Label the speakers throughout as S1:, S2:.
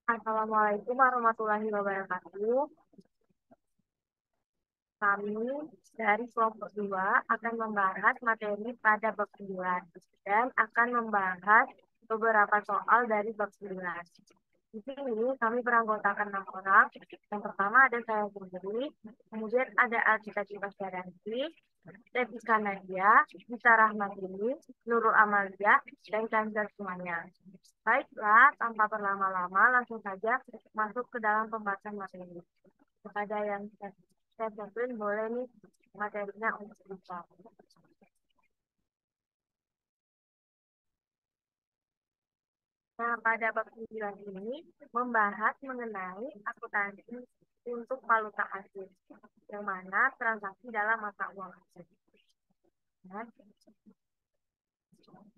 S1: Assalamualaikum warahmatullahi wabarakatuh. Kami dari kelompok 2 akan membahas materi pada bab 9 dan akan membahas beberapa soal dari bab 9. Di sini kami beranggotakan 6 orang. Yang pertama ada saya sendiri, kemudian ada Alcita Cipasaranti, Rebika Nadia, Gita Rahmatini, Nurul Amalia, dan Kanjar semuanya. Baiklah, tanpa berlama-lama langsung saja masuk ke dalam pembahasan materi. Kepada yang saya siapin boleh nih materinya untuk kita. Nah, pada bab 9 ini membahas mengenai akuntansi untuk valuta asing, yang mana transaksi dalam mata uang asing.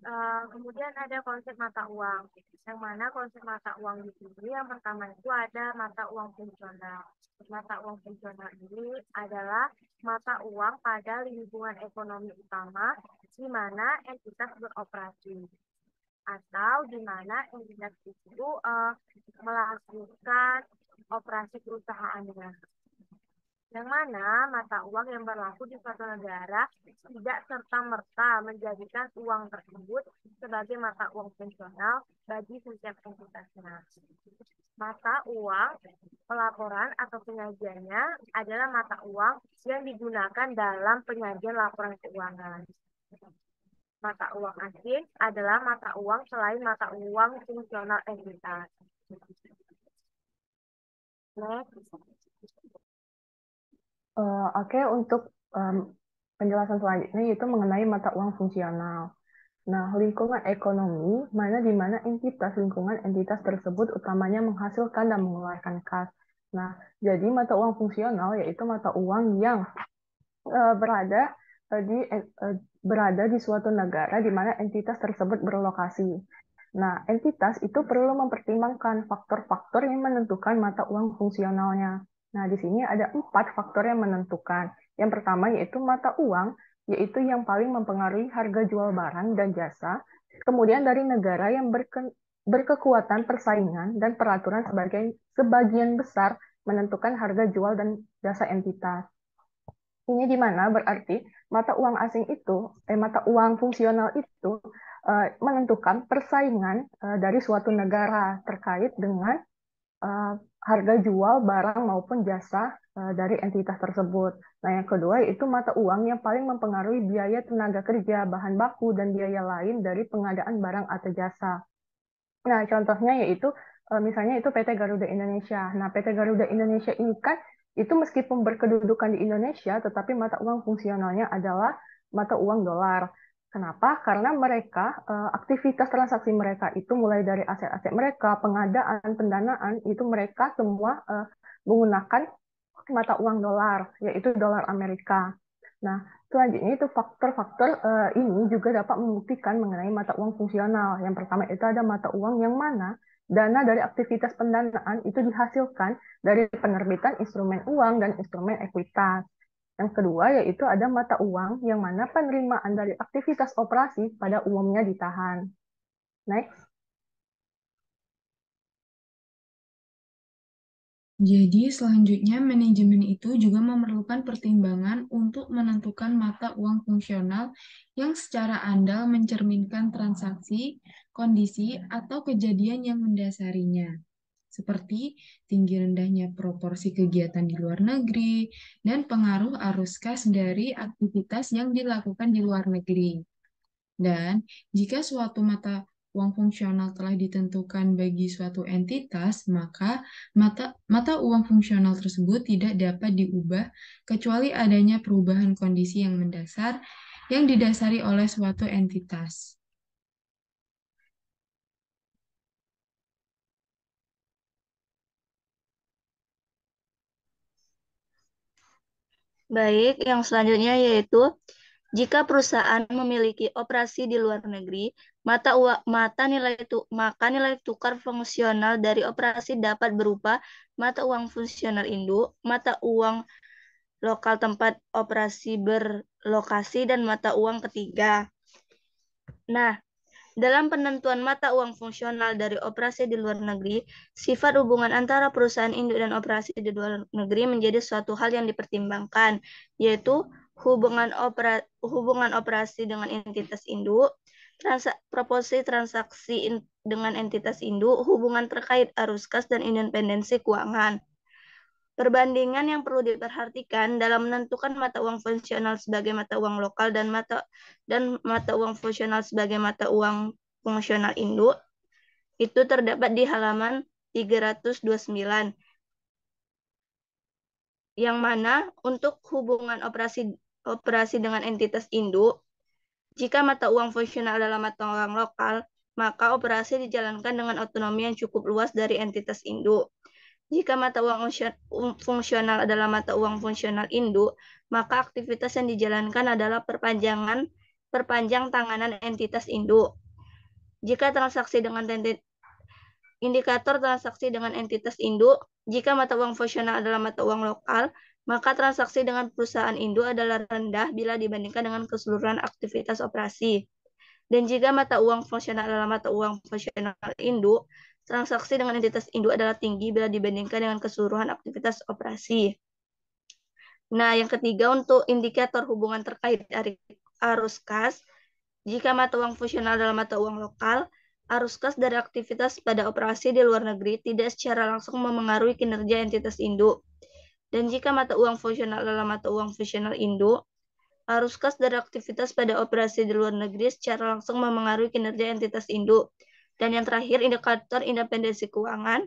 S1: Nah, kemudian ada konsep mata uang, yang mana konsep mata uang di sini yang pertama itu ada mata uang fungsional. Mata uang fungsional ini adalah mata uang pada lingkungan ekonomi utama di mana entitas beroperasi atau di mana entitas itu melakukan operasi perusahaannya. Yang mana mata uang yang berlaku di suatu negara tidak serta-merta menjadikan uang tersebut sebagai mata uang fungsional bagi setiap entitasnya. Mata uang pelaporan atau penyajiannya adalah mata uang yang digunakan dalam penyajian laporan keuangan. Mata uang asing adalah mata uang selain mata uang fungsional entitas.
S2: Oke, untuk penjelasan selanjutnya yaitu mengenai mata uang fungsional. Nah, lingkungan ekonomi mana di mana entitas tersebut utamanya menghasilkan dan mengeluarkan kas. Nah, jadi mata uang fungsional yaitu mata uang yang berada berada di suatu negara di mana entitas tersebut berlokasi. Nah, entitas itu perlu mempertimbangkan faktor-faktor yang menentukan mata uang fungsionalnya. Nah, di sini ada 4 faktor yang menentukan. Yang pertama yaitu mata uang, yaitu yang paling mempengaruhi harga jual barang dan jasa. Kemudian dari negara yang berkekuatan persaingan dan peraturan sebagian besar menentukan harga jual dan jasa entitas. Ini di mana berarti mata uang fungsional itu menentukan persaingan dari suatu negara terkait dengan uh, harga jual barang maupun jasa dari entitas tersebut. Nah, yang kedua yaitu mata uang yang paling mempengaruhi biaya tenaga kerja, bahan baku, dan biaya lain dari pengadaan barang atau jasa. Nah, contohnya yaitu misalnya itu PT Garuda Indonesia. Nah, PT Garuda Indonesia ini kan itu meskipun berkedudukan di Indonesia, tetapi mata uang fungsionalnya adalah mata uang dolar. Kenapa? Karena mereka aktivitas transaksi mereka itu mulai dari aset-aset mereka, pengadaan, pendanaan itu mereka semua menggunakan mata uang dolar, yaitu dolar Amerika. Nah, selanjutnya itu faktor-faktor ini juga dapat membuktikan mengenai mata uang fungsional. Yang pertama itu ada mata uang yang mana dana dari aktivitas pendanaan itu dihasilkan dari penerbitan instrumen uang dan instrumen ekuitas. Yang kedua yaitu ada mata uang yang mana penerimaan dari aktivitas operasi pada umumnya ditahan. Next.
S3: Jadi selanjutnya manajemen itu juga memerlukan pertimbangan untuk menentukan mata uang fungsional yang secara andal mencerminkan transaksi, kondisi, atau kejadian yang mendasarinya, seperti tinggi rendahnya proporsi kegiatan di luar negeri dan pengaruh arus kas dari aktivitas yang dilakukan di luar negeri. Dan jika suatu mata uang fungsional telah ditentukan bagi suatu entitas, maka mata uang fungsional tersebut tidak dapat diubah kecuali adanya perubahan kondisi yang mendasar yang didasari oleh suatu entitas.
S4: Baik, yang selanjutnya yaitu jika perusahaan memiliki operasi di luar negeri, maka nilai tukar fungsional dari operasi dapat berupa mata uang fungsional induk, mata uang lokal tempat operasi berlokasi, dan mata uang ketiga. Nah, Dalam penentuan mata uang fungsional dari operasi di luar negeri, sifat hubungan antara perusahaan induk dan operasi di luar negeri menjadi suatu hal yang dipertimbangkan, yaitu hubungan operasi dengan entitas induk, proporsi transaksi dengan entitas induk, hubungan terkait arus kas, dan independensi keuangan. Perbandingan yang perlu diperhatikan dalam menentukan mata uang fungsional sebagai mata uang lokal dan mata uang fungsional sebagai mata uang fungsional induk itu terdapat di halaman 329. Yang mana untuk hubungan operasi dengan entitas induk, jika mata uang fungsional adalah mata uang lokal, maka operasi dijalankan dengan otonomi yang cukup luas dari entitas induk. Jika mata uang fungsional adalah mata uang fungsional induk, maka aktivitas yang dijalankan adalah perpanjang tanganan entitas induk. Jika transaksi dengan indikator transaksi dengan entitas induk, jika mata uang fungsional adalah mata uang lokal, maka transaksi dengan perusahaan induk adalah rendah bila dibandingkan dengan keseluruhan aktivitas operasi. Dan jika mata uang fungsional adalah mata uang fungsional induk, transaksi dengan entitas induk adalah tinggi bila dibandingkan dengan keseluruhan aktivitas operasi. Nah, yang ketiga untuk indikator hubungan terkait arus kas, jika mata uang fungsional adalah mata uang lokal, arus kas dari aktivitas pada operasi di luar negeri tidak secara langsung memengaruhi kinerja entitas induk. Dan jika mata uang fungsional adalah mata uang fungsional induk, arus kas dari aktivitas pada operasi di luar negeri secara langsung memengaruhi kinerja entitas induk. Dan yang terakhir, indikator independensi keuangan.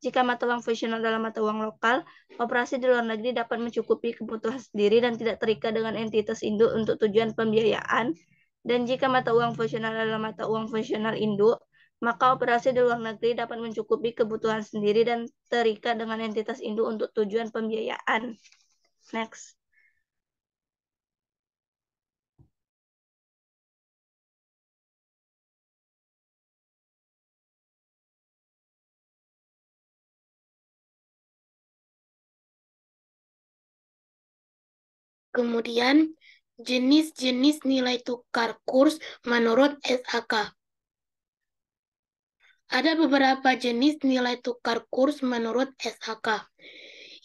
S4: Jika mata uang fungsional adalah mata uang lokal, operasi di luar negeri dapat mencukupi kebutuhan sendiri dan tidak terikat dengan entitas induk untuk tujuan pembiayaan. Dan jika mata uang fungsional adalah mata uang fungsional induk, maka operasi di luar negeri dapat mencukupi kebutuhan sendiri dan terikat dengan entitas induk untuk tujuan pembiayaan. Next.
S5: Kemudian, jenis-jenis nilai tukar kurs menurut SAK. Ada beberapa jenis nilai tukar kurs menurut SAK.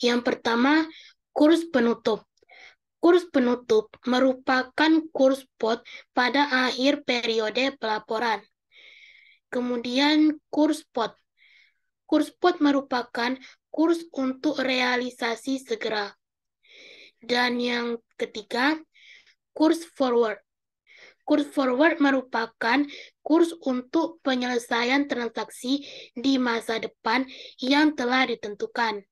S5: Yang pertama, kurs penutup. Kurs penutup merupakan kurs spot pada akhir periode pelaporan. Kemudian, kurs spot. Kurs spot merupakan kurs untuk realisasi segera. Dan yang ketiga, kurs forward. Kurs forward merupakan kurs untuk penyelesaian transaksi di masa depan yang telah ditentukan.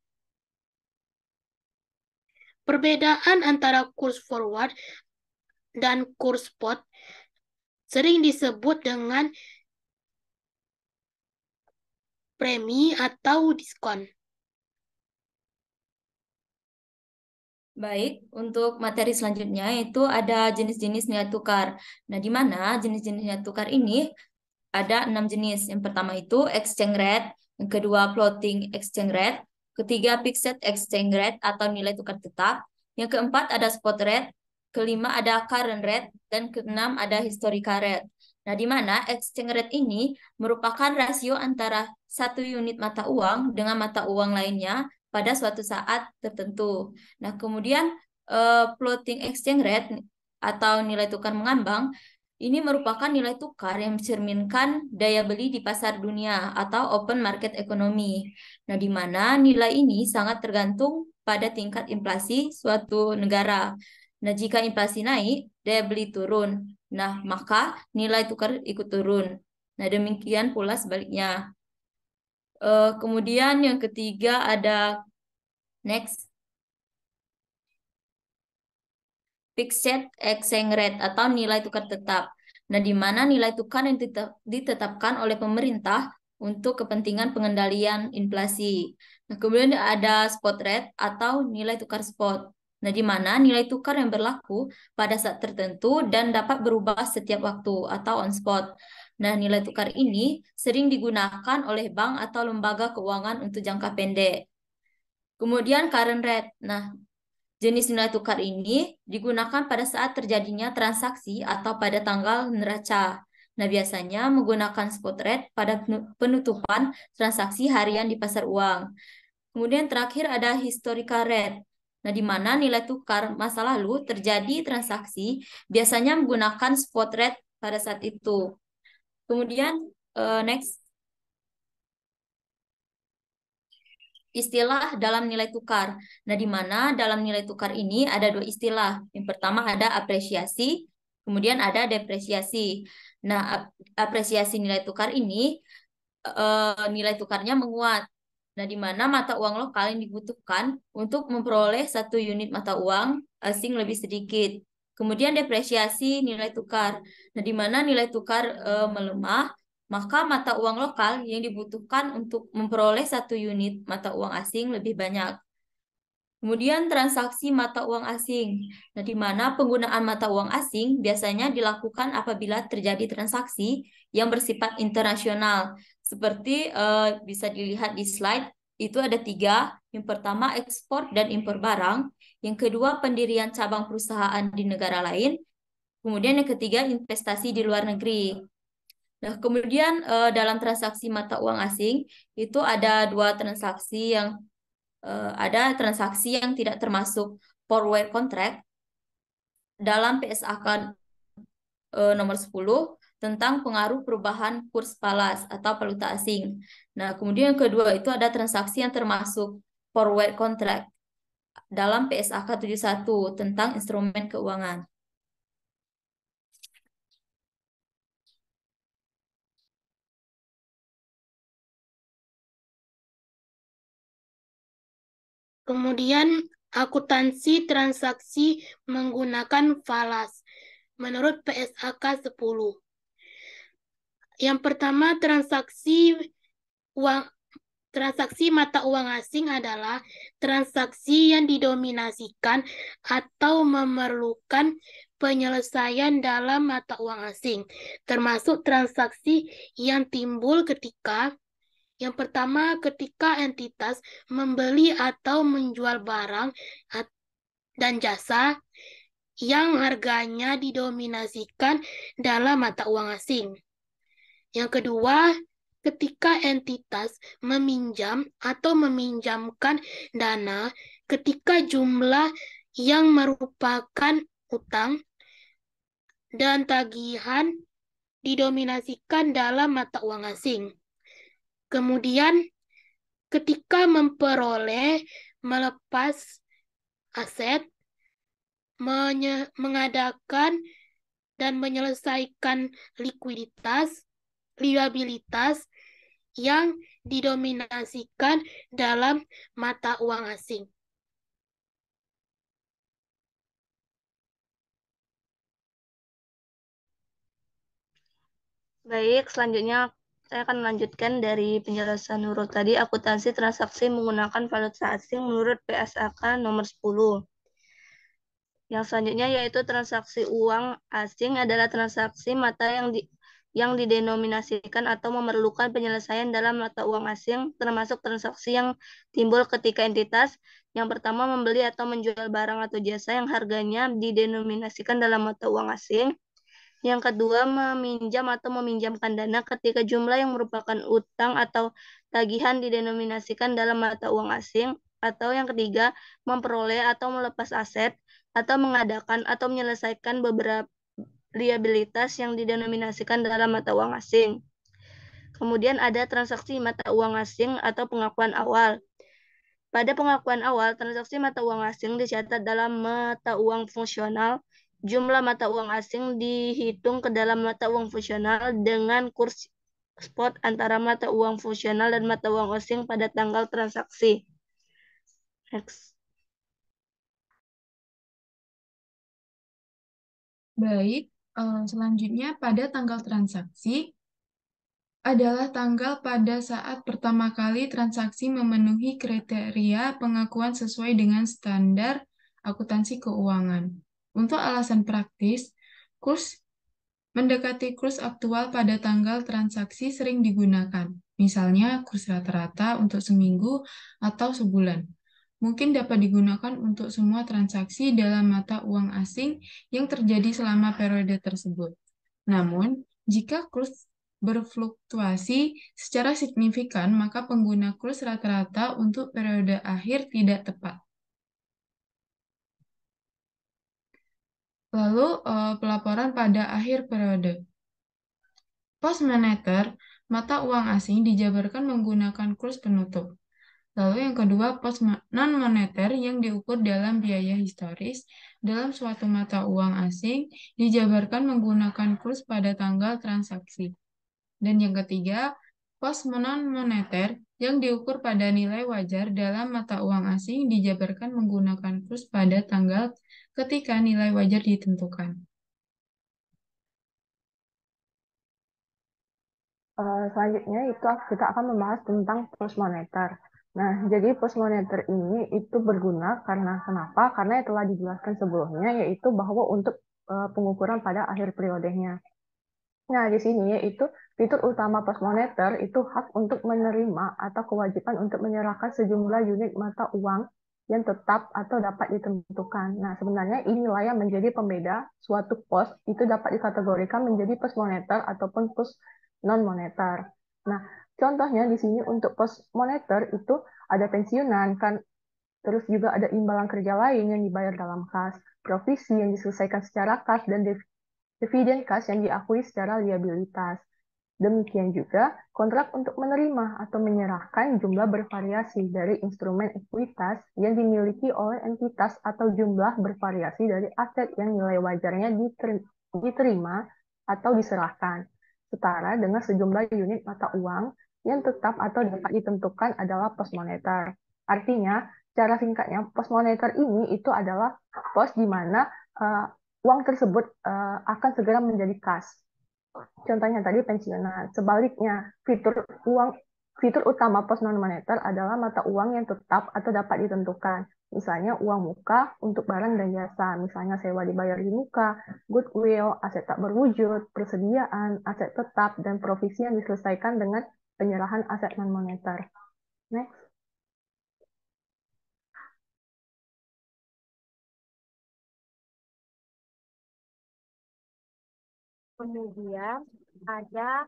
S5: Perbedaan antara kurs forward dan kurs spot sering disebut dengan premi atau diskon.
S6: Baik, untuk materi selanjutnya itu ada jenis-jenis nilai tukar. Nah, di mana jenis-jenis nilai tukar ini ada 6 jenis. Yang pertama itu exchange rate, yang kedua floating exchange rate, ketiga fixed exchange rate atau nilai tukar tetap, yang keempat ada spot rate, kelima ada current rate, dan keenam ada historical rate. Nah, di mana exchange rate ini merupakan rasio antara satu unit mata uang dengan mata uang lainnya pada suatu saat tertentu. Nah, kemudian floating exchange rate atau nilai tukar mengambang ini merupakan nilai tukar yang mencerminkan daya beli di pasar dunia atau open market economy. Nah, di mana nilai ini sangat tergantung pada tingkat inflasi suatu negara. Nah, jika inflasi naik, daya beli turun. Nah, maka nilai tukar ikut turun. Nah, demikian pula sebaliknya. Kemudian yang ketiga ada next fixed exchange rate atau nilai tukar tetap. Nah, di mana nilai tukar yang ditetapkan oleh pemerintah untuk kepentingan pengendalian inflasi. Nah, kemudian ada spot rate atau nilai tukar spot. Nah, di mana nilai tukar yang berlaku pada saat tertentu dan dapat berubah setiap waktu atau on spot. Nah, nilai tukar ini sering digunakan oleh bank atau lembaga keuangan untuk jangka pendek. Kemudian current rate. Nah, jenis nilai tukar ini digunakan pada saat terjadinya transaksi atau pada tanggal neraca. Nah, biasanya menggunakan spot rate pada penutupan transaksi harian di pasar uang. Kemudian terakhir ada historical rate. Nah, di mana nilai tukar masa lalu terjadi transaksi biasanya menggunakan spot rate pada saat itu. Kemudian next, istilah dalam nilai tukar. Nah, di mana dalam nilai tukar ini ada dua istilah. Yang pertama ada apresiasi, kemudian ada depresiasi. Nah, apresiasi nilai tukar ini nilai tukarnya menguat. Nah, di mana mata uang lokal yang dibutuhkan untuk memperoleh satu unit mata uang asing lebih sedikit. Kemudian depresiasi nilai tukar. Nah, di mana nilai tukar melemah, maka mata uang lokal yang dibutuhkan untuk memperoleh satu unit mata uang asing lebih banyak. Kemudian transaksi mata uang asing. Nah, di mana penggunaan mata uang asing biasanya dilakukan apabila terjadi transaksi yang bersifat internasional. Seperti bisa dilihat di slide, itu ada 3. Yang pertama ekspor dan impor barang. Yang kedua pendirian cabang perusahaan di negara lain. Kemudian yang ketiga investasi di luar negeri. Nah, kemudian dalam transaksi mata uang asing itu ada 2 transaksi yang ada transaksi yang tidak termasuk forward contract dalam PSAK nomor 10 tentang pengaruh perubahan kurs palas atau valuta asing. Nah, kemudian yang kedua itu ada transaksi yang termasuk forward contract dalam PSAK 71 tentang instrumen keuangan.
S5: Kemudian akuntansi transaksi menggunakan falas menurut PSAK 10. Yang pertama, transaksi mata uang asing adalah transaksi yang didominasikan atau memerlukan penyelesaian dalam mata uang asing, termasuk transaksi yang timbul ketika yang pertama, ketika entitas membeli atau menjual barang dan jasa yang harganya didominasikan dalam mata uang asing. Yang kedua, ketika entitas meminjam atau meminjamkan dana ketika jumlah yang merupakan utang dan tagihan didominasikan dalam mata uang asing. Kemudian, ketika memperoleh, melepas aset, mengadakan dan menyelesaikan liabilitas yang didominasikan dalam mata uang asing.
S4: Baik, selanjutnya saya akan melanjutkan dari penjelasan Nurul tadi, akuntansi transaksi menggunakan valuta asing menurut PSAK nomor 10. Yang selanjutnya yaitu transaksi uang asing adalah transaksi mata yang didenominasikan atau memerlukan penyelesaian dalam mata uang asing, termasuk transaksi yang timbul ketika entitas yang pertama membeli atau menjual barang atau jasa yang harganya didenominasikan dalam mata uang asing. Yang kedua, meminjam atau meminjamkan dana ketika jumlah yang merupakan utang atau tagihan didenominasikan dalam mata uang asing. Atau yang ketiga, memperoleh atau melepas aset atau mengadakan atau menyelesaikan beberapa liabilitas yang didenominasikan dalam mata uang asing. Kemudian ada transaksi mata uang asing atau pengakuan awal. Pada pengakuan awal, transaksi mata uang asing dicatat dalam mata uang fungsional. Jumlah mata uang asing dihitung ke dalam mata uang fungsional dengan kurs spot antara mata uang fungsional dan mata uang asing pada tanggal transaksi. Next.
S3: Baik, selanjutnya pada tanggal transaksi adalah tanggal pada saat pertama kali transaksi memenuhi kriteria pengakuan sesuai dengan standar akuntansi keuangan. Untuk alasan praktis, kurs mendekati kurs aktual pada tanggal transaksi sering digunakan, misalnya kurs rata-rata untuk seminggu atau sebulan. Mungkin dapat digunakan untuk semua transaksi dalam mata uang asing yang terjadi selama periode tersebut. Namun, Jika kurs berfluktuasi secara signifikan, maka pengguna kurs rata-rata untuk periode akhir tidak tepat. Lalu, pelaporan pada akhir periode. Post moneter, mata uang asing dijabarkan menggunakan kurs penutup. Lalu yang kedua, post non-moneter yang diukur dalam biaya historis dalam suatu mata uang asing dijabarkan menggunakan kurs pada tanggal transaksi. Dan yang ketiga, post non-moneter yang diukur pada nilai wajar dalam mata uang asing dijabarkan menggunakan kurs pada tanggal ketika nilai wajar ditentukan.
S2: Selanjutnya itu kita akan membahas tentang post moneter. Nah, jadi post moneter ini itu berguna karena kenapa? Karena yang telah dijelaskan sebelumnya, yaitu bahwa untuk pengukuran pada akhir periodenya. Nah, di sini yaitu fitur utama post moneter itu hak untuk menerima atau kewajiban untuk menyerahkan sejumlah unit mata uang yang tetap atau dapat ditentukan. Nah, sebenarnya inilah yang menjadi pembeda suatu pos itu dapat dikategorikan menjadi post moneter ataupun post non moneter. Nah, contohnya di sini untuk post moneter itu ada pensiunan kan, terus juga ada imbalan kerja lain yang dibayar dalam kas, provisi yang diselesaikan secara kas, dan dividen kas yang diakui secara liabilitas. Demikian juga kontrak untuk menerima atau menyerahkan jumlah bervariasi dari instrumen ekuitas yang dimiliki oleh entitas atau jumlah bervariasi dari aset yang nilai wajarnya diterima atau diserahkan, setara dengan sejumlah unit mata uang yang tetap atau dapat ditentukan adalah pos moneter. Artinya, cara singkatnya, pos moneter ini itu adalah pos di mana uang tersebut akan segera menjadi kas. Contohnya tadi pensiunan. Sebaliknya, fitur utama pos non moneter adalah mata uang yang tetap atau dapat ditentukan. Misalnya uang muka untuk barang dan jasa, misalnya sewa dibayar di muka, goodwill, aset tak berwujud, persediaan, aset tetap, dan provisi yang diselesaikan dengan penyerahan aset non moneter. Next.
S1: Kemudian ada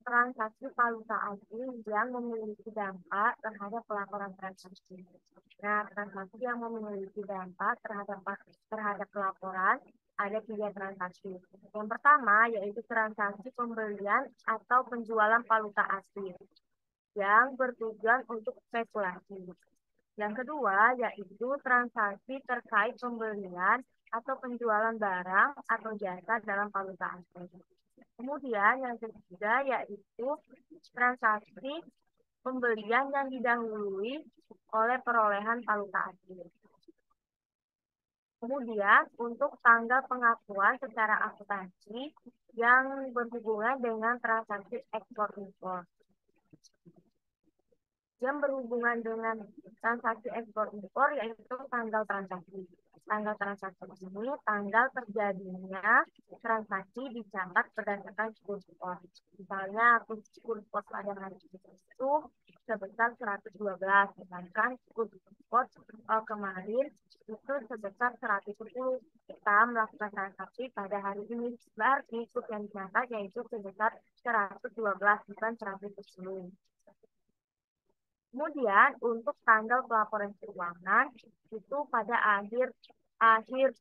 S1: transaksi valuta asing yang memiliki dampak terhadap pelaporan transaksi. Nah, transaksi yang memiliki dampak terhadap pelaporan ada 3 transaksi. Yang pertama yaitu transaksi pembelian atau penjualan valuta asing yang bertujuan untuk spekulasi. Yang kedua yaitu transaksi terkait pembelian atau penjualan barang atau jasa dalam valuta asing. Kemudian yang ketiga yaitu transaksi pembelian yang didahului oleh perolehan valuta asing. Kemudian untuk tanggal pengakuan secara akuntansi yang berhubungan dengan transaksi ekspor-impor. Yang berhubungan dengan transaksi ekspor-impor yaitu tanggal transaksi. Tanggal transaksi ini tanggal terjadinya transaksi dicatat berdasarkan kurs spot. Misalnya kurs spot pada hari itu sebesar 112, sedangkan kurs spot kemarin itu sebesar 110. Kita melakukan transaksi pada hari ini, berarti kurs yang dicatat yaitu sebesar 112 bukan 110. Kemudian untuk tanggal pelaporan keuangan itu pada akhir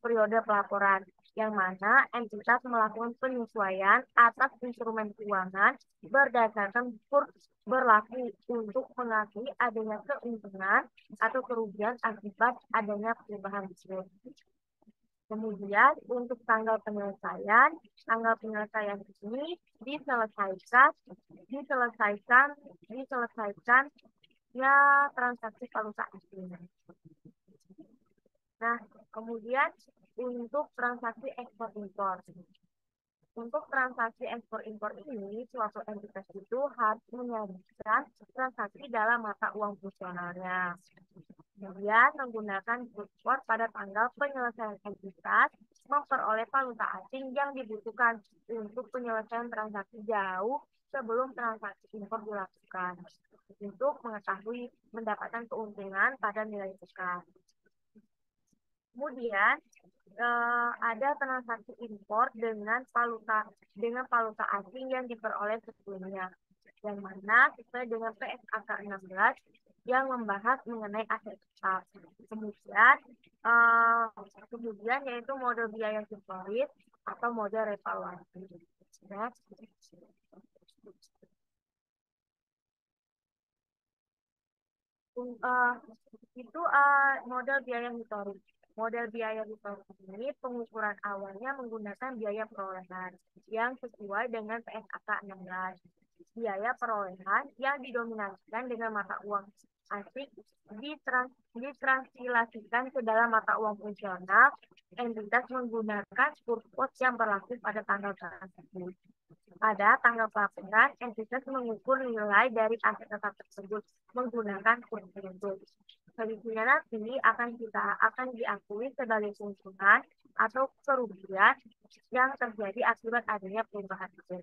S1: periode pelaporan, yang mana entitas melakukan penyesuaian atas instrumen keuangan berdasarkan kurs berlaku untuk mengakui adanya keuntungan atau kerugian akibat adanya perubahan kurs. Kemudian untuk tanggal penyelesaian ini diselesaikan ya transaksi valuta asing. Nah, kemudian untuk transaksi ekspor impor. Untuk transaksi ekspor impor ini, suatu entitas itu harus menyajikan transaksi dalam mata uang fungsionalnya. Kemudian menggunakan kurs pada tanggal penyelesaian entitas memperoleh valuta asing yang dibutuhkan untuk penyelesaian transaksi jauh sebelum transaksi impor dilakukan, untuk mengetahui mendapatkan keuntungan pada nilai tukar. Kemudian ada transaksi impor dengan valuta asing yang diperoleh sebelumnya, yang mana sesuai dengan PSAK 16 yang membahas mengenai aset tetap. Kemudian yaitu model biaya historis atau model revaluasi. Ya. Itu model biaya historis. Model biaya historis ini pengukuran awalnya menggunakan biaya perolehan yang sesuai dengan PSAK 16. Biaya perolehan yang didominasikan dengan mata uang asing ditranslasikan ke dalam mata uang fungsional. Entitas menggunakan surplus yang berlaku pada tanggal tersebut. Pada tanggal pelaporan, entitas mengukur nilai dari aset tetap tersebut menggunakan kurs tersebut. Selanjutnya nanti akan diakui sebagai keuntungan atau kerugian yang terjadi akibat adanya perubahan tersebut.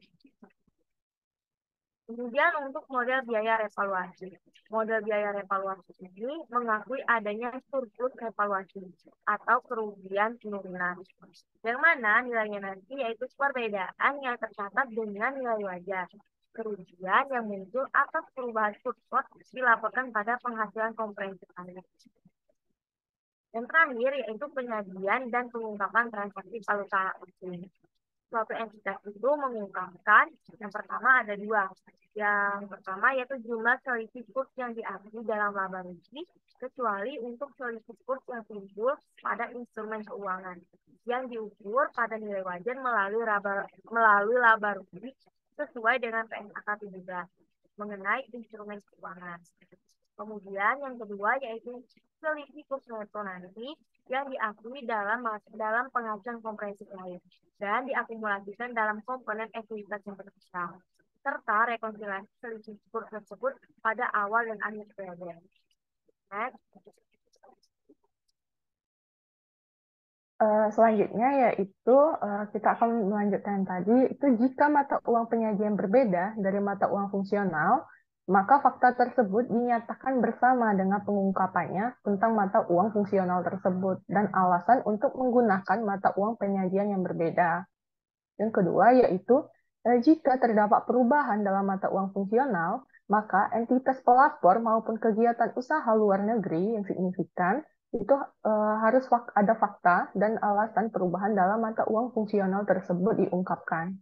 S1: Kemudian untuk model biaya revaluasi. Model biaya revaluasi ini mengakui adanya surplus revaluasi atau kerugian penurunan. Yang mana nilainya nanti yaitu perbedaan yang tercatat dengan nilai wajar. Kerugian yang muncul atas perubahan surplus dilaporkan pada penghasilan komprehensif akhir. Yang terakhir yaitu penyajian dan pengungkapan transaksi valuta asing. Suatu entitas itu mengungkapkan yang pertama ada dua. Yang pertama yaitu jumlah selisih kurs yang diakui dalam laba rugi, kecuali untuk selisih kurs yang timbul pada instrumen keuangan yang diukur pada nilai wajar melalui laba rugi sesuai dengan PSAK 17 mengenai instrumen keuangan. Kemudian yang kedua yaitu selisih kurs neto nanti yang diakui dalam pengajuan komprehensif lain dan diakumulasikan dalam komponen ekuitas yang terpisah, serta rekonsiliasi selisih kurs tersebut pada awal dan akhir periode.
S2: Selanjutnya yaitu kita akan melanjutkan tadi, itu jika mata uang penyajian berbeda dari mata uang fungsional, maka fakta tersebut dinyatakan bersama dengan pengungkapannya tentang mata uang fungsional tersebut dan alasan untuk menggunakan mata uang penyajian yang berbeda. Yang kedua yaitu jika terdapat perubahan dalam mata uang fungsional, maka entitas pelapor maupun kegiatan usaha luar negeri yang signifikan itu harus ada fakta dan alasan perubahan dalam mata uang fungsional tersebut diungkapkan.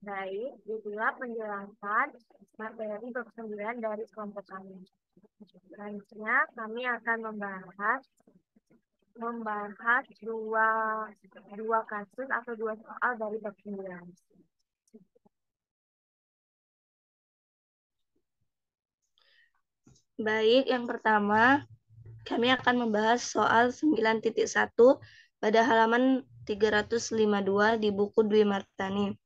S1: Baik, itulah penjelasan materi bab 9 dari kelompok kami. Selanjutnya kami akan membahas dua kasus atau dua soal dari bab 9.
S4: Baik, yang pertama kami akan membahas soal 9.1 pada halaman 352 di buku Dwi Martani.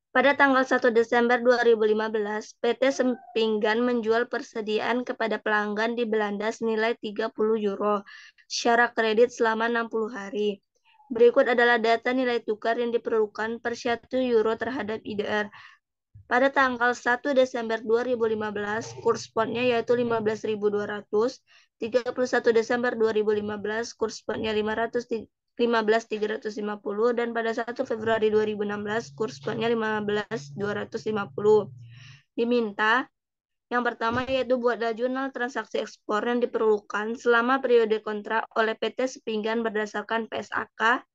S4: Pada tanggal 1 Desember 2015, PT Sempinggan menjual persediaan kepada pelanggan di Belanda senilai 30 euro secara kredit selama 60 hari. Berikut adalah data nilai tukar yang diperlukan per 1 euro terhadap IDR. Pada tanggal 1 Desember 2015, kurs spotnya yaitu 15.200, 31 Desember 2015, kurs spotnya 15.350, dan pada 1 Februari 2016, kurs spotnya 15.250. Diminta, yang pertama yaitu buatlah jurnal transaksi ekspor yang diperlukan selama periode kontrak oleh PT Sepinggan berdasarkan PSAK.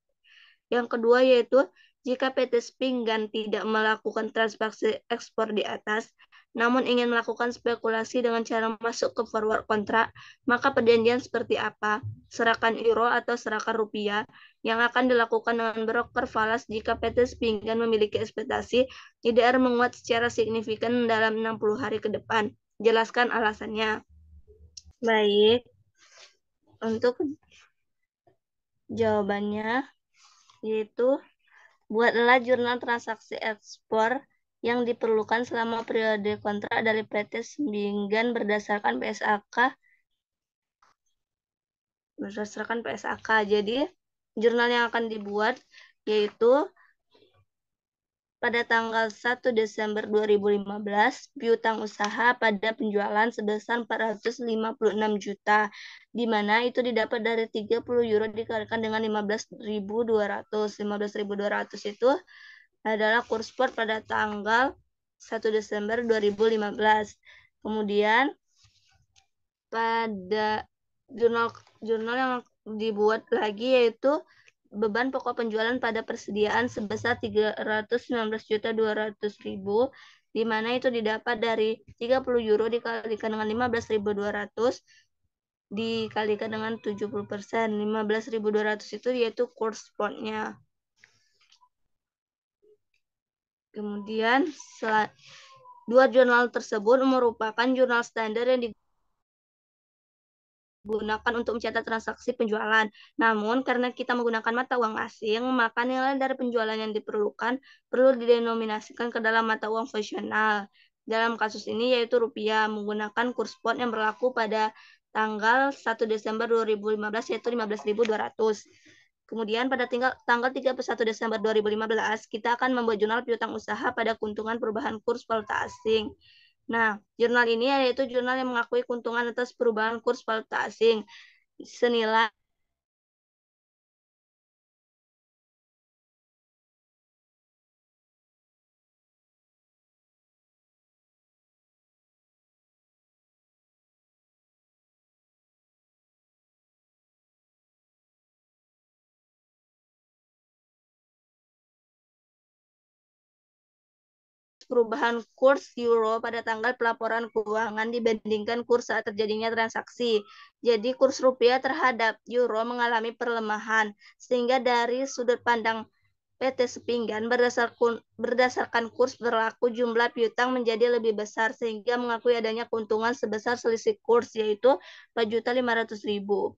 S4: Yang kedua yaitu jika PT Sepinggan tidak melakukan transaksi ekspor di atas, namun ingin melakukan spekulasi dengan cara masuk ke forward kontrak, maka perjanjian seperti apa? Serahkan euro atau serahkan rupiah yang akan dilakukan dengan broker falas jika PT Sepinggan memiliki ekspektasi IDR menguat secara signifikan dalam 60 hari ke depan. Jelaskan alasannya. Baik. Untuk jawabannya yaitu buatlah jurnal transaksi ekspor yang diperlukan selama periode kontrak dari PT Sembinggan berdasarkan PSAK. Jadi, jurnal yang akan dibuat yaitu pada tanggal 1 Desember 2015, piutang usaha pada penjualan sebesar 456 juta, di mana itu didapat dari 30 euro dikalikan dengan 15.200. 15.200 itu adalah kurs spot pada tanggal 1 Desember 2015. Kemudian pada jurnal yang dibuat lagi yaitu beban pokok penjualan pada persediaan sebesar 319.200.000, di mana itu didapat dari 30 euro dikalikan dengan 15.200 dikalikan dengan 70%. 15.200 itu yaitu kurs spotnya. Kemudian dua jurnal tersebut merupakan jurnal standar yang digunakan untuk mencatat transaksi penjualan. Namun, karena kita menggunakan mata uang asing, maka nilai dari penjualan yang diperlukan perlu didenominasikan ke dalam mata uang fungsional. Dalam kasus ini yaitu rupiah, menggunakan kurs spot yang berlaku pada tanggal 1 Desember 2015 yaitu 15.200. Kemudian pada tanggal 31 Desember 2015, kita akan membuat jurnal piutang usaha pada keuntungan perubahan kurs valuta asing. Nah, jurnal ini yaitu jurnal yang mengakui keuntungan atas perubahan kurs valuta asing senilai perubahan kurs euro pada tanggal pelaporan keuangan dibandingkan kurs saat terjadinya transaksi. Jadi kurs rupiah terhadap euro mengalami perlemahan, sehingga dari sudut pandang PT Sepinggan berdasarkan kurs berlaku jumlah piutang menjadi lebih besar sehingga mengakui adanya keuntungan sebesar selisih kurs yaitu 4.500.000.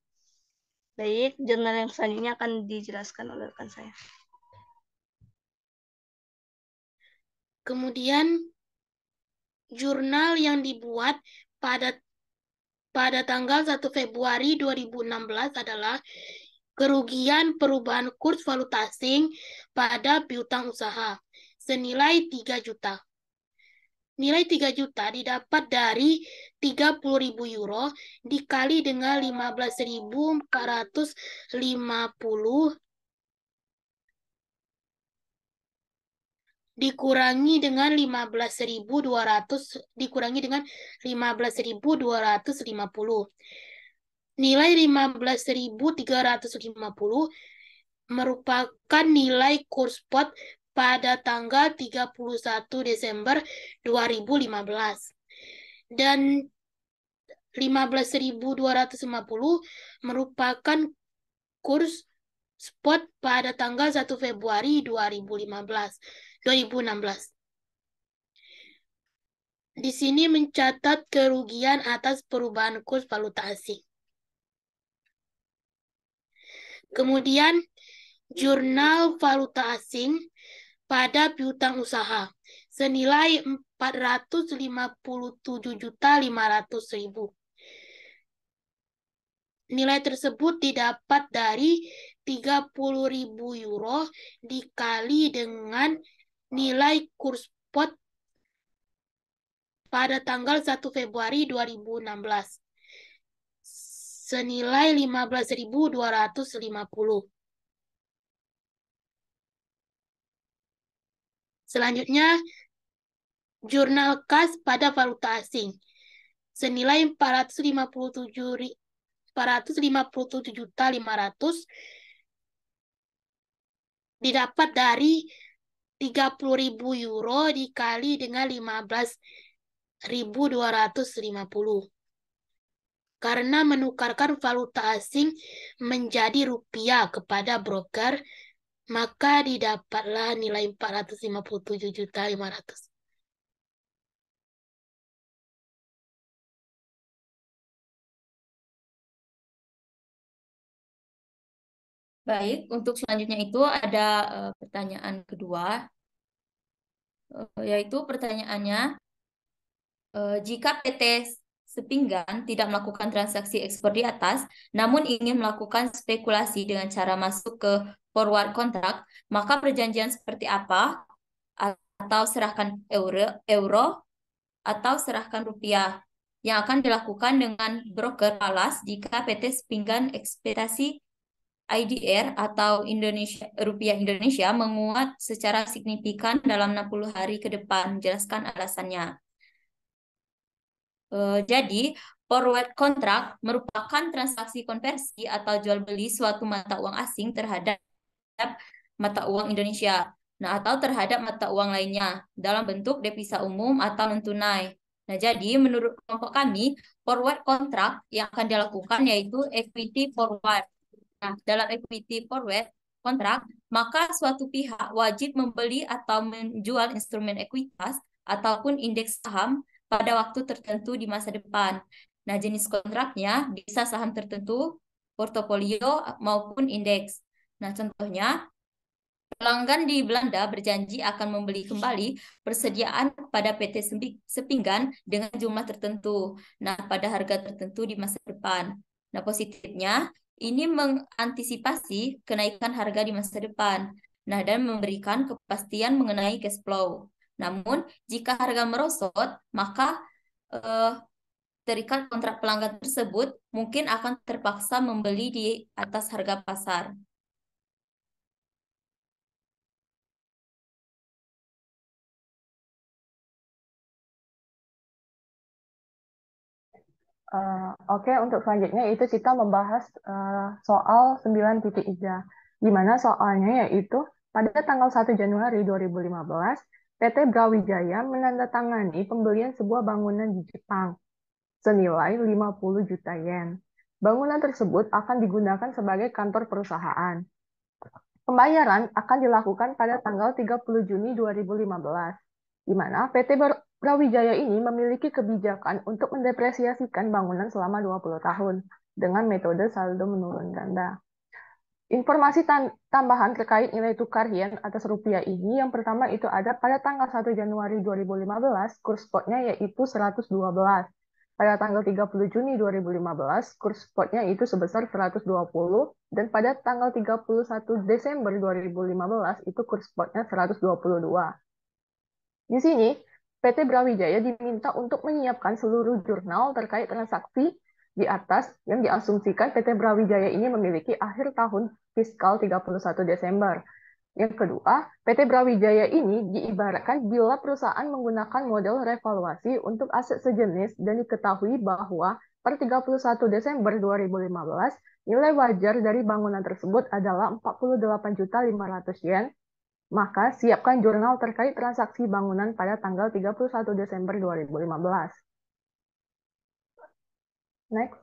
S4: Baik, jurnal yang selanjutnya akan dijelaskan oleh rekan saya.
S5: Kemudian jurnal yang dibuat pada tanggal 1 Februari 2016 adalah kerugian perubahan kurs valuta asing pada piutang usaha senilai 3 juta. Nilai 3 juta didapat dari 30.000 euro dikali dengan 15.450 dikurangi dengan 15.200 dikurangi dengan 15.250. Nilai 15.350 merupakan nilai kurs spot pada tanggal 31 Desember 2015. Dan 15.250 merupakan kurs spot pada tanggal 1 Februari 2016. Di sini mencatat kerugian atas perubahan kurs valuta asing. Kemudian, jurnal valuta asing pada piutang usaha senilai 457.500.000. Nilai tersebut didapat dari 30.000 euro dikali dengan nilai kurs spot pada tanggal 1 Februari 2016 senilai 15.250. Selanjutnya, jurnal kas pada valuta asing senilai 457.500 didapat dari 30.000 euro dikali dengan 15.250. Karena menukarkan valuta asing menjadi rupiah kepada broker, maka didapatlah nilai 457.500.
S6: Baik, untuk selanjutnya itu ada pertanyaan kedua. Yaitu pertanyaannya, jika PT Sepinggan tidak melakukan transaksi ekspor di atas, namun ingin melakukan spekulasi dengan cara masuk ke forward contract, maka perjanjian seperti apa? Atau serahkan euro atau serahkan rupiah yang akan dilakukan dengan broker falas jika PT Sepinggan Ekspektasi IDR atau rupiah Indonesia menguat secara signifikan dalam 60 hari ke depan. Jelaskan alasannya. Jadi, forward contract merupakan transaksi konversi atau jual beli suatu mata uang asing terhadap mata uang Indonesia. Nah, atau terhadap mata uang lainnya dalam bentuk devisa umum atau non tunai. Nah, jadi menurut kelompok kami, forward contract yang akan dilakukan yaitu equity forward. Nah, dalam equity forward contract, maka suatu pihak wajib membeli atau menjual instrumen ekuitas ataupun indeks saham pada waktu tertentu di masa depan. Nah, jenis kontraknya bisa saham tertentu, portofolio, maupun indeks. Nah, contohnya, pelanggan di Belanda berjanji akan membeli kembali persediaan kepada PT Sepinggan dengan jumlah tertentu. Nah, pada harga tertentu di masa depan. Nah, positifnya, ini mengantisipasi kenaikan harga di masa depan. Nah, dan memberikan kepastian mengenai cash flow. Namun, jika harga merosot, maka terikat kontrak pelanggan tersebut mungkin akan terpaksa membeli di atas harga pasar.
S2: Oke, untuk selanjutnya itu kita membahas soal 9.3, di mana soalnya yaitu pada tanggal 1 Januari 2015, PT Brawijaya menandatangani pembelian sebuah bangunan di Jepang senilai 50 juta yen. Bangunan tersebut akan digunakan sebagai kantor perusahaan. Pembayaran akan dilakukan pada tanggal 30 Juni 2015, di mana PT Brawijaya ini memiliki kebijakan untuk mendepresiasikan bangunan selama 20 tahun dengan metode saldo menurun ganda. Informasi tambahan terkait nilai tukar yen atas rupiah ini, yang pertama itu ada pada tanggal 1 Januari 2015, kurs spotnya yaitu 112. Pada tanggal 30 Juni 2015, kurs spotnya itu sebesar 120, dan pada tanggal 31 Desember 2015, itu kurs spotnya 122. Di sini, PT Brawijaya diminta untuk menyiapkan seluruh jurnal terkait transaksi di atas yang diasumsikan PT Brawijaya ini memiliki akhir tahun fiskal 31 Desember. Yang kedua, PT Brawijaya ini diibaratkan bila perusahaan menggunakan model revaluasi untuk aset sejenis dan diketahui bahwa per 31 Desember 2015, nilai wajar dari bangunan tersebut adalah 48.500 yen, maka siapkan jurnal terkait transaksi bangunan pada tanggal 31 Desember 2015. Next.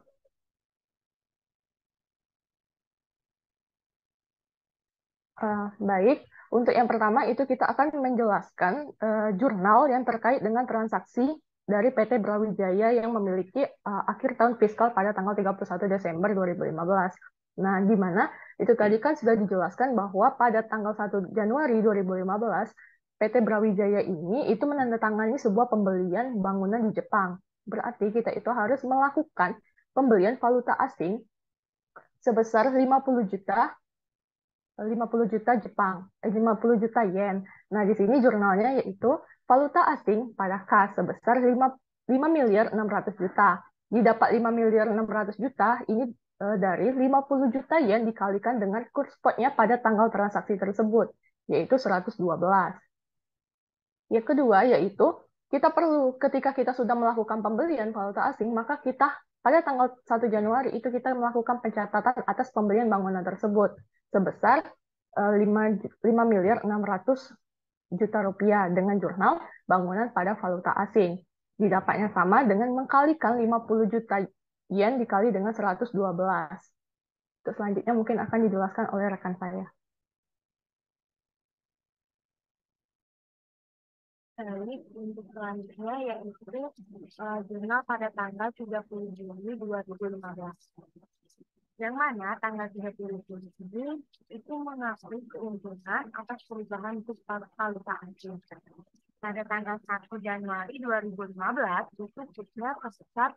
S2: Baik, untuk yang pertama itu kita akan menjelaskan jurnal yang terkait dengan transaksi dari PT Brawijaya yang memiliki akhir tahun fiskal pada tanggal 31 Desember 2015. Nah, di mana itu tadi kan sudah dijelaskan bahwa pada tanggal 1 Januari 2015, PT Brawijaya ini itu menandatangani sebuah pembelian bangunan di Jepang. Berarti kita itu harus melakukan pembelian valuta asing sebesar 50 juta Jepang, 50 juta yen. Nah, di sini jurnalnya yaitu valuta asing pada kas sebesar 5.600 juta. Didapat 5.600 juta, ini dari 50 juta yen dikalikan dengan kurs spotnya pada tanggal transaksi tersebut, yaitu 112. Yang kedua yaitu kita perlu ketika kita sudah melakukan pembelian valuta asing, maka kita pada tanggal 1 Januari itu kita melakukan pencatatan atas pembelian bangunan tersebut sebesar 5.600 juta rupiah dengan jurnal bangunan pada valuta asing. Didapatnya sama dengan mengkalikan 50 juta yen dikali dengan 112. Untuk selanjutnya mungkin akan dijelaskan oleh rekan saya.
S1: Baik, untuk selanjutnya yaitu jurnal pada tanggal 30 Juni 2015. Yang mana tanggal 30 Juni itu mengakui keuntungan atas perubahan kurs valuta asing. pada tanggal 1 Januari 2015 itu kursnya sebesar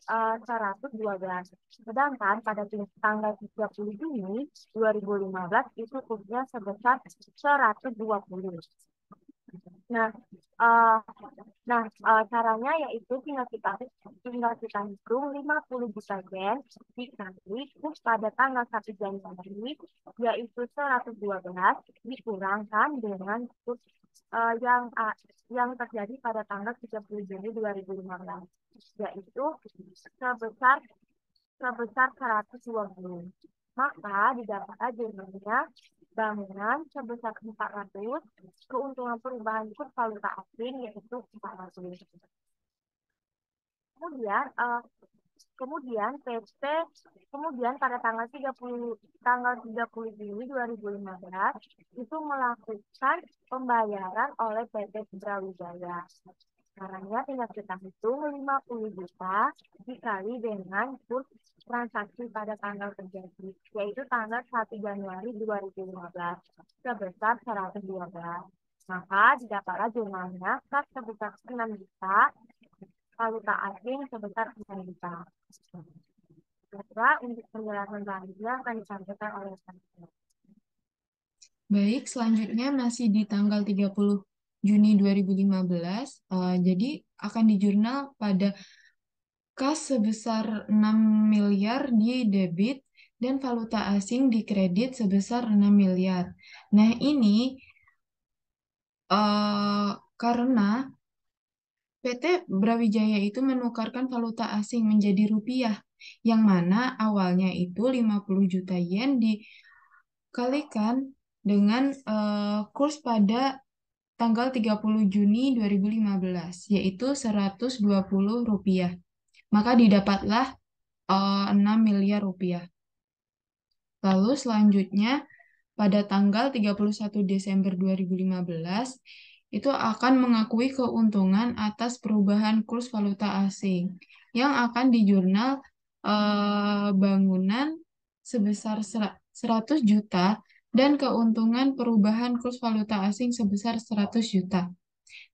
S1: 112. Sedangkan pada tanggal 30 Juni 2015 itu kursnya sebesar 120. Nah, uh, caranya yaitu tinggal kita hitung 50 juta yen dikali kurs pada tanggal 1 Januari yaitu 112 dikurangkan dengan kurs yang terjadi pada tanggal 30 Juni 2015 yaitu sebesar 120. Maka didapat jumlahnya bangunan sebesar 400, keuntungan perubahan kurs valuta asing yaitu 400. Kemudian pada tanggal 30 Juni 2015 itu melakukan pembayaran oleh PT Brawijaya. Caranya tinggal kita hitung 50 juta dikali dengan kurs transaksi pada tanggal terjadi, yaitu tanggal 1 Januari 2015 sebesar 112. Maka didapatlah jumlahnya kas sebesar 6 juta, valuta asing sebesar 6 juta. Setelah untuk penjelasan selanjutnya akan disampaikan oleh saya.
S3: Baik, selanjutnya masih di tanggal 30 Juni 2015, jadi akan di jurnal pada kas sebesar 6 miliar di debit dan valuta asing di kredit sebesar 6 miliar. Nah, ini karena PT Brawijaya itu menukarkan valuta asing menjadi rupiah, yang mana awalnya itu 50 juta yen dikalikan dengan kurs pada tanggal 30 Juni 2015, yaitu 120 rupiah. Maka didapatlah 6 miliar rupiah. Lalu selanjutnya pada tanggal 31 Desember 2015 itu akan mengakui keuntungan atas perubahan kurs valuta asing yang akan di jurnal bangunan sebesar 100 juta dan keuntungan perubahan kurs valuta asing sebesar 100 juta.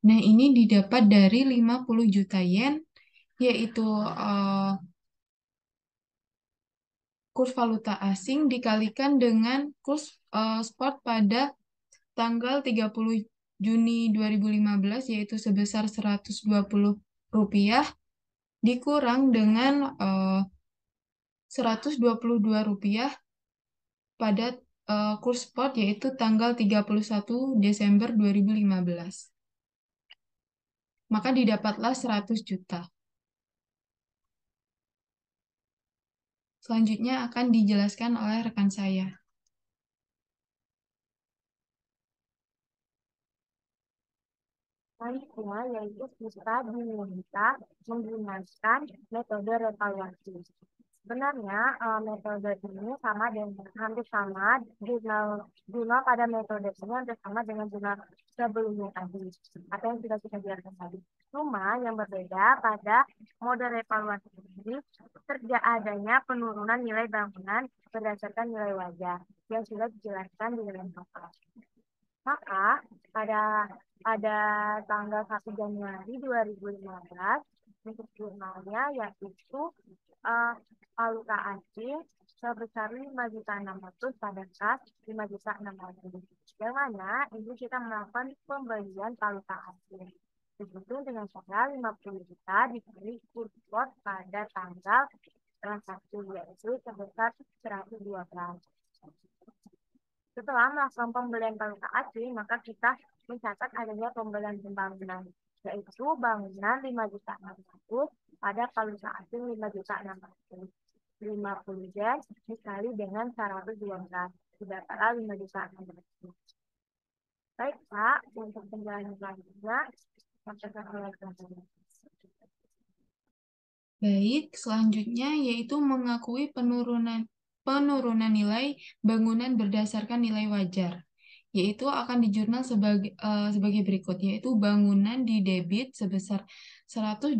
S3: Nah, ini didapat dari 50 juta yen, yaitu kurs valuta asing dikalikan dengan kurs spot pada tanggal 30 Juni 2015 yaitu sebesar 120 rupiah dikurang dengan 122 rupiah pada kurs spot yaitu tanggal 31 Desember 2015. Maka didapatlah 100 juta. Selanjutnya akan dijelaskan oleh rekan saya.
S1: Selanjutnya yaitu kita diminta menggunakan metode revaluasi. Sebenarnya metode ini hampir sama jurnal pada metode ini hampir sama dengan jurnal sebelumnya tadi atau yang sudah kita jelaskan tadi. Cuma yang berbeda pada mode revaluasi ini adanya penurunan nilai bangunan berdasarkan nilai wajar yang sudah dijelaskan di dalam paper. Maka pada tanggal 1 Januari 2015 untuk jurnalnya yaitu valuta asing sebesar 5.600 pada kas 5.600. Yang mana ini kita melakukan pembelian valuta asing. Begitu dengan cara 50 juta diberi kurs spot pada tanggal transaksi yaitu sebesar 112. Setelah melakukan pembelian valuta asing, maka kita mencatat adanya pembelian bangunan, yaitu bangunan 5.600 pada valuta asing 5.600. 50 yen dikali dengan 112, didapatlah 5.600. Baik, Pak, untuk penjelasan selanjutnya, sampaikan oleh Bapak.
S3: Baik, selanjutnya yaitu mengakui penurunan nilai bangunan berdasarkan nilai wajar, yaitu akan dijurnal sebagai berikut, yaitu bangunan di debit sebesar 180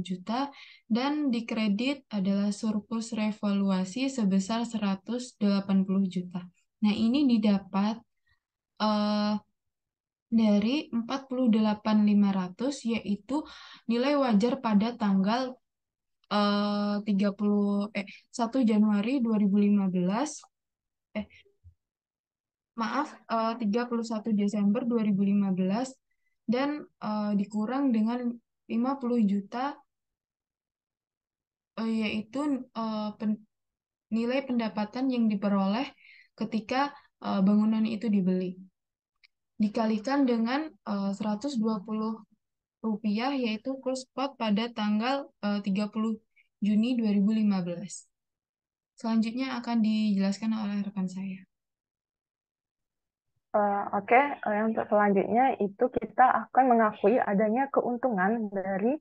S3: juta dan di kredit adalah surplus revaluasi sebesar 180 juta. Nah, ini didapat dari 48.500, yaitu nilai wajar pada tanggal 1 Januari 2015, maaf, 31 Desember 2015, dan dikurang dengan 50 juta, yaitu nilai pendapatan yang diperoleh ketika bangunan itu dibeli. Dikalikan dengan 120 rupiah, yaitu kurs spot pada tanggal 30 Juni 2015. Selanjutnya akan dijelaskan oleh rekan saya.
S2: Oke, yang untuk selanjutnya itu kita akan mengakui adanya keuntungan dari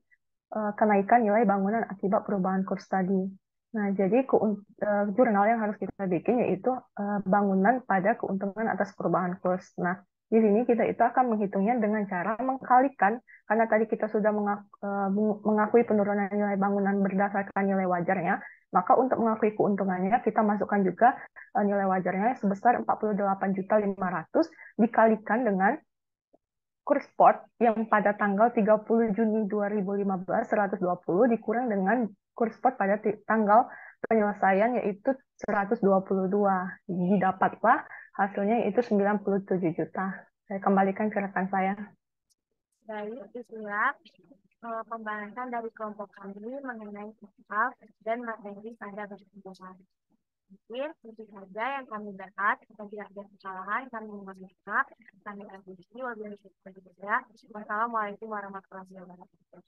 S2: kenaikan nilai bangunan akibat perubahan kurs tadi. Nah, jadi jurnal yang harus kita bikin yaitu bangunan pada keuntungan atas perubahan kurs. Nah, di sini kita itu akan menghitungnya dengan cara mengkalikan, karena tadi kita sudah mengakui penurunan nilai bangunan berdasarkan nilai wajarnya, maka untuk mengakui keuntungannya kita masukkan juga nilai wajarnya sebesar 48.500 dikalikan dengan kurs spot yang pada tanggal 30 Juni 2015 120 dikurang dengan kurs spot pada tanggal penyelesaian yaitu 122. Didapatlah hasilnya yaitu 97 juta. Saya kembalikan ke rekan saya.
S1: Baik, itulah pembahasan dari kelompok kami mengenai kitab dan materi pada pertemuan. Mungkin itu saja yang kami bahas. Apabila ada kesalahan, kami mohon maaf. Kami akhiri. Wassalamualaikum warahmatullahi wabarakatuh.